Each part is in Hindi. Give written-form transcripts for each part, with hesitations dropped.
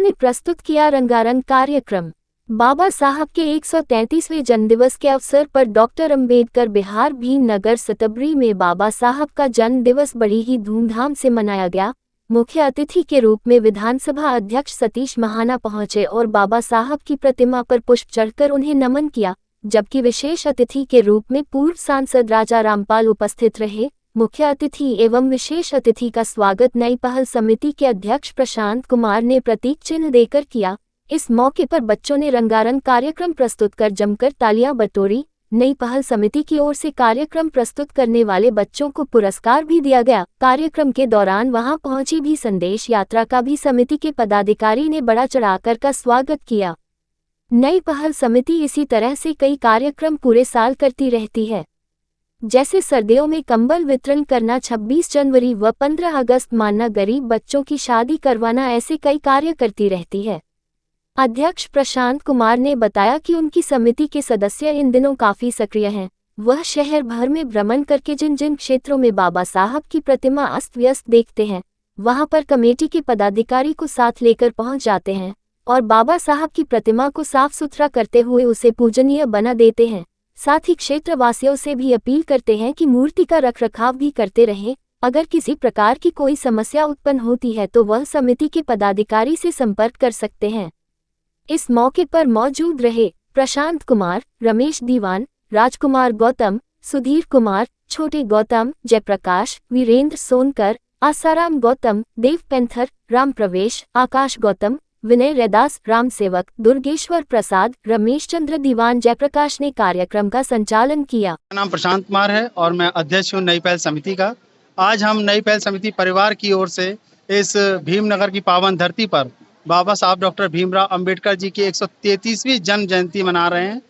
ने प्रस्तुत किया रंगारंग कार्यक्रम। बाबा साहब के 133वें जन्मदिवस के अवसर पर डॉक्टर अंबेडकर बिहार भीमनगर सतबरी में बाबा साहब का जन्म दिवस बड़ी ही धूमधाम से मनाया गया। मुख्य अतिथि के रूप में विधानसभा अध्यक्ष सतीश महाना पहुंचे और बाबा साहब की प्रतिमा पर पुष्प चढ़कर उन्हें नमन किया, जबकि विशेष अतिथि के रूप में पूर्व सांसद राजा रामपाल उपस्थित रहे। मुख्य अतिथि एवं विशेष अतिथि का स्वागत नई पहल समिति के अध्यक्ष प्रशांत कुमार ने प्रतीक चिन्ह देकर किया। इस मौके पर बच्चों ने रंगारंग कार्यक्रम प्रस्तुत कर जमकर तालियां बटोरी। नई पहल समिति की ओर से कार्यक्रम प्रस्तुत करने वाले बच्चों को पुरस्कार भी दिया गया। कार्यक्रम के दौरान वहां पहुंची भी संदेश यात्रा का भी समिति के पदाधिकारी ने बड़ा चढ़ाकर का स्वागत किया। नई पहल समिति इसी तरह से कई कार्यक्रम पूरे साल करती रहती है, जैसे सर्दियों में कंबल वितरण करना, 26 जनवरी व 15 अगस्त मानना, गरीब बच्चों की शादी करवाना, ऐसे कई कार्य करती रहती है। अध्यक्ष प्रशांत कुमार ने बताया कि उनकी समिति के सदस्य इन दिनों काफी सक्रिय हैं। वह शहर भर में भ्रमण करके जिन जिन क्षेत्रों में बाबा साहब की प्रतिमा अस्त व्यस्त देखते हैं, वहां पर कमेटी के पदाधिकारी को साथ लेकर पहुंच जाते हैं और बाबा साहब की प्रतिमा को साफ सुथरा करते हुए उसे पूजनीय बना देते हैं। साथ ही क्षेत्रवासियों से भी अपील करते हैं कि मूर्ति का रखरखाव भी करते रहें। अगर किसी प्रकार की कोई समस्या उत्पन्न होती है तो वह समिति के पदाधिकारी से संपर्क कर सकते हैं। इस मौके पर मौजूद रहे प्रशांत कुमार, रमेश दीवान, राजकुमार गौतम, सुधीर कुमार, छोटे गौतम, जयप्रकाश, वीरेंद्र सोनकर, आसाराम गौतम, देव पेंथर, राम प्रवेश, आकाश गौतम, विनय रैदास, राम सेवक, दुर्गेश्वर प्रसाद, रमेश चंद्र दीवान, जयप्रकाश ने कार्यक्रम का संचालन किया। मेरा नाम प्रशांत कुमार है और मैं अध्यक्ष हूँ नई पहल समिति का। आज हम नई पहल समिति परिवार की ओर से इस भीमनगर की पावन धरती पर बाबा साहब डॉक्टर भीमराव अंबेडकर जी की 133वीं जन्म जयंती मना रहे हैं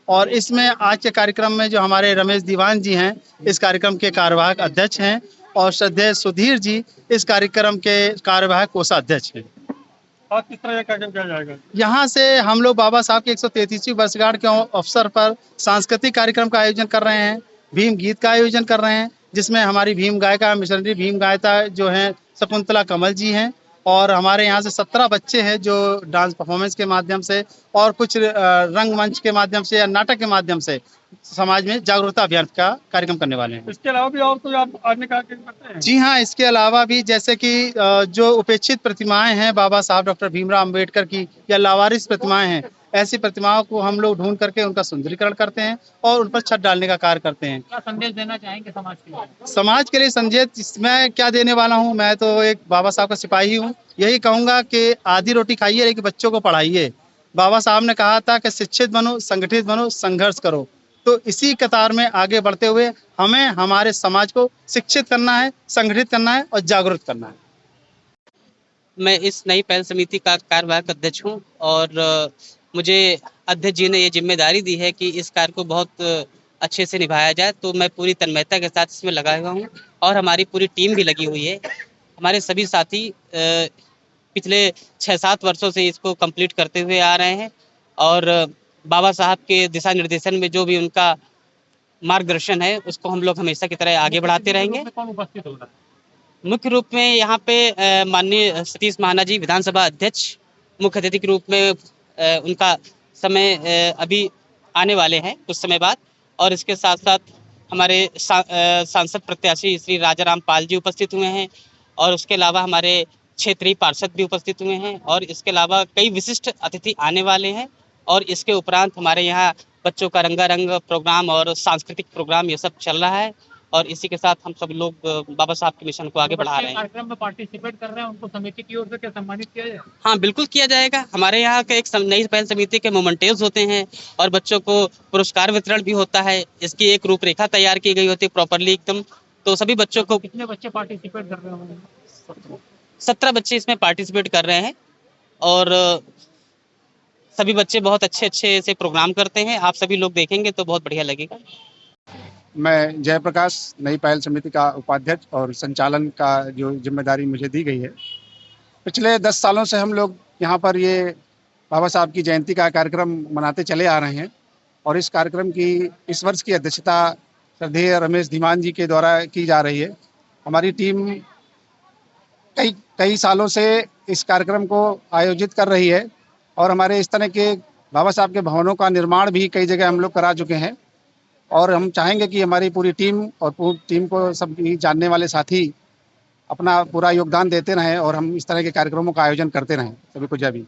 और इसमें आज के कार्यक्रम में जो हमारे रमेश दीवान जी हैं, इस कार्यक्रम के कार्यवाहक अध्यक्ष हैं और श्रद्धेय सुधीर जी इस कार्यक्रम के कार्यवाहक कोषाध्यक्ष हैं। और किस तरह का कार्यक्रम किया जाएगा? यहाँ से हम लोग बाबा साहब की 133वीं वर्षगांठ के अवसर पर सांस्कृतिक कार्यक्रम का आयोजन कर रहे हैं, भीम गीत का आयोजन कर रहे हैं, जिसमें हमारी भीम गायिका मिशनरी भीम गायिका जो हैं शकुंतला कमल जी हैं और हमारे यहाँ से 17 बच्चे हैं जो डांस परफॉर्मेंस के माध्यम से और कुछ रंगमंच के माध्यम से या नाटक के माध्यम से समाज में जागरूकता अभियान का कार्यक्रम करने वाले हैं। इसके अलावा भी और कोई आप अन्य कार्यक्रम करते हैं? जी हाँ, इसके अलावा भी जैसे कि जो उपेक्षित प्रतिमाएं हैं बाबा साहब डॉक्टर भीमराव अंबेडकर की या लावारिस प्रतिमाएं हैं, ऐसी प्रतिमाओं को हम लोग ढूंढ करके उनका सुंदरीकरण करते हैं और उन पर छत डालने का कार्य करते हैं। क्या संदेश देना चाहेंगे समाज के लिए? समाज के लिए संदेश मैं क्या देने वाला हूँ, मैं तो एक बाबा साहब का सिपाही हूँ। यही कहूँगा कि आधी रोटी खाइए लेकिन बच्चों को पढ़ाइए। बाबा साहब ने कहा था कि शिक्षित बनो, संगठित बनो, संघर्ष करो। तो इसी कतार में आगे बढ़ते हुए हमें हमारे समाज को शिक्षित करना है, संगठित करना है और जागरूक करना है। मैं इस नई पहल समिति का कार्यवाहक अध्यक्ष हूँ और मुझे अध्यक्ष जी ने ये जिम्मेदारी दी है कि इस कार्य को बहुत अच्छे से निभाया जाए, तो मैं पूरी तन्मयता के साथ इसमें लगा हुआ हूँ और हमारी पूरी टीम भी लगी हुई है। हमारे सभी साथी पिछले 6-7 वर्षों से इसको कंप्लीट करते हुए आ रहे हैं और बाबा साहब के दिशा निर्देशन में जो भी उनका मार्गदर्शन है उसको हम लोग हमेशा की तरह आगे बढ़ाते रहेंगे। कौन उपस्थित होगा? मुख्य रूप में यहाँ पे माननीय सतीश महाना जी विधानसभा अध्यक्ष मुख्य अतिथि के रूप में उनका समय अभी आने वाले हैं कुछ समय बाद, और इसके साथ साथ हमारे सांसद प्रत्याशी श्री राजा रामपाल जी उपस्थित हुए हैं और उसके अलावा हमारे क्षेत्रीय पार्षद भी उपस्थित हुए हैं और इसके अलावा कई विशिष्ट अतिथि आने वाले हैं और इसके उपरांत हमारे यहाँ बच्चों का रंगारंग प्रोग्राम और सांस्कृतिक प्रोग्राम ये सब चल रहा है और इसी के साथ हम सब लोग बाबा साहब के मिशन को आगे बढ़ा रहे हैं। कार्यक्रम में पार्टिसिपेट कर रहे हैं, उनको समिति की ओर से क्या सम्मानित किया जाए? हाँ, बिल्कुल किया जाएगा। हमारे यहाँ का एक नई पहल समिति के मोमेंटेज होते हैं और बच्चों को पुरस्कार वितरण भी होता है। इसकी एक रूपरेखा तैयार की गई होती है प्रॉपरली एकदम, तो सभी बच्चों को। कितने बच्चे पार्टिसिपेट कर रहे होंगे? 17 बच्चे इसमें पार्टिसिपेट कर रहे हैं और सभी बच्चे बहुत अच्छे से प्रोग्राम करते हैं। आप सभी लोग देखेंगे तो बहुत बढ़िया लगेगा। मैं जयप्रकाश, नई पहल समिति का उपाध्यक्ष और संचालन का जो जिम्मेदारी मुझे दी गई है। पिछले 10 सालों से हम लोग यहाँ पर ये बाबा साहब की जयंती का कार्यक्रम मनाते चले आ रहे हैं और इस कार्यक्रम की इस वर्ष की अध्यक्षता श्रद्धेय रमेश दीवान जी के द्वारा की जा रही है। हमारी टीम कई कई सालों से इस कार्यक्रम को आयोजित कर रही है और हमारे इस तरह के बाबा साहब के भवनों का निर्माण भी कई जगह हम लोग करा चुके हैं और हम चाहेंगे कि हमारी पूरी टीम और पूरी टीम को सभी जानने वाले साथी अपना पूरा योगदान देते रहें और हम इस तरह के कार्यक्रमों का आयोजन करते रहें। सभी को जय भीम।